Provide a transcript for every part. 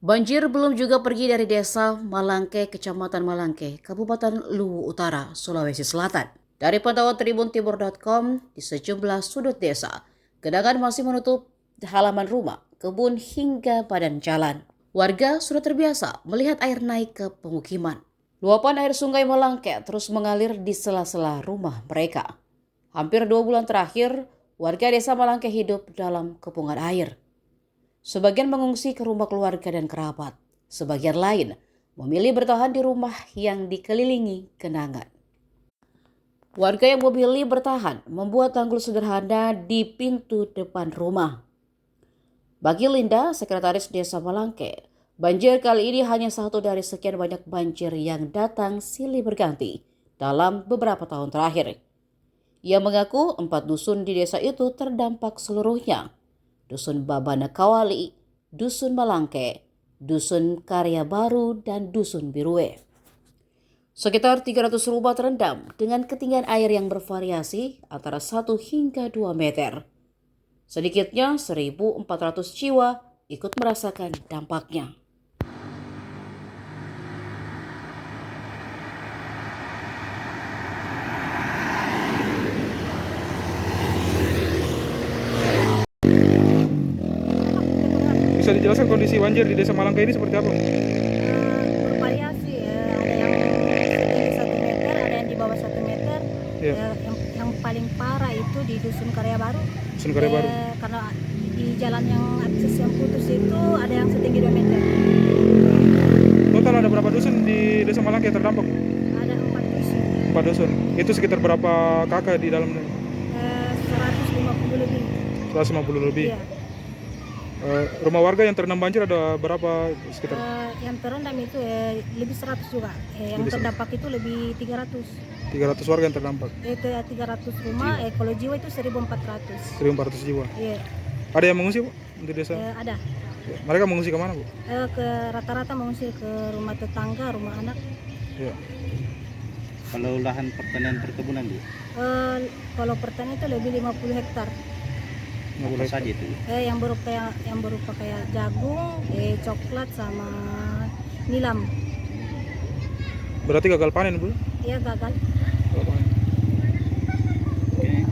Banjir belum juga pergi dari desa Malangke, Kecamatan Malangke, Kabupaten Luwu Utara, Sulawesi Selatan. Dari pantauan tribuntimur.com, di sejumlah sudut desa, genangan masih menutup halaman rumah, kebun hingga badan jalan. Warga sudah terbiasa melihat air naik ke pemukiman. Luapan air sungai Malangke terus mengalir di sela-sela rumah mereka. Hampir 2 bulan terakhir, warga desa Malangke hidup dalam kepungan air. Sebagian mengungsi ke rumah keluarga dan kerabat. Sebagian lain memilih bertahan di rumah yang dikelilingi genangan. Warga yang memilih bertahan membuat tanggul sederhana di pintu depan rumah. Bagi Linda, sekretaris desa Malangke, banjir kali ini hanya satu dari sekian banyak banjir yang datang silih berganti dalam beberapa tahun terakhir. Ia mengaku 4 dusun di desa itu terdampak seluruhnya. Dusun Babana Kawali, Dusun Malangke, Dusun Karya Baru, dan Dusun Birue. Sekitar 300 rumah terendam dengan ketinggian air yang bervariasi antara 1 hingga 2 meter. Sedikitnya 1.400 jiwa ikut merasakan dampaknya. Bisa dijelaskan kondisi banjir di Desa Malangke ini seperti apa? Bervariasi ya, ada yang setinggi 1 meter, ada yang di bawah 1 meter. Ya. Yang paling parah itu di Dusun Karya Baru. Dusun Karya Baru. Karena di jalan yang akses yang putus itu ada yang setinggi 2 meter. Total ada berapa dusun di Desa Malangke yang terdampak? Ada 4 dusun. 4 dusun. Itu sekitar berapa kakak di dalamnya? 150 lebih. 150 lebih. Iya. Rumah warga yang terendam banjir ada berapa sekitar? Yang terendam itu lebih 100 juga. Yang Lebih terdampak itu lebih 300. 300 warga yang terdampak. Itu 300 rumah. Kalau jiwa itu 1.400. 1.400 jiwa. Iya. Ada yang mengungsi, Bu, di desa? Ada. Mereka mengungsi kemana, Bu? Ke rata-rata mengungsi ke rumah tetangga, rumah anak. Ya. Kalau lahan pertanian perkebunan, Bu? Kalau pertanian itu lebih 50 hektar. Apa saja itu? Yang berupa kayak jagung, coklat sama nilam. Berarti gagal panen, Bu? Iya, gagal. Gagal panen. Oke.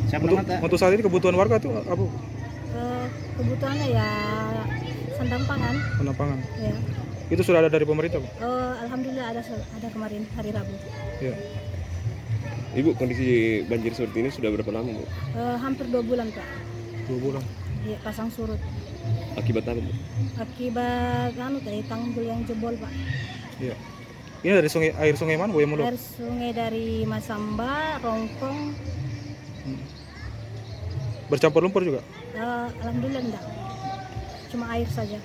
Siapa nama tak? Untuk saat ini kebutuhan warga itu apa, Bu? Kebutuhannya ya sandang pangan. Sandang pangan. Ya. Itu sudah ada dari pemerintah, Bu? Alhamdulillah ada kemarin hari Rabu. Ya. Ibu, kondisi banjir seperti ini sudah berapa lama, Bu? Hampir 2 bulan, Pak. 2 bulan. Iya, pasang surut. Akibat apa, Bu? Akibat tanggul yang jebol, Pak. Iya. Ini dari air sungai mana, Bu, yang meluap? Air sungai dari Masamba, Rongkong. Bercampur lumpur juga? Alhamdulillah enggak. Cuma air saja.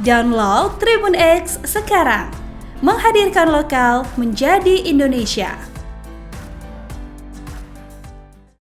Download Tribun X sekarang, menghadirkan lokal menjadi Indonesia.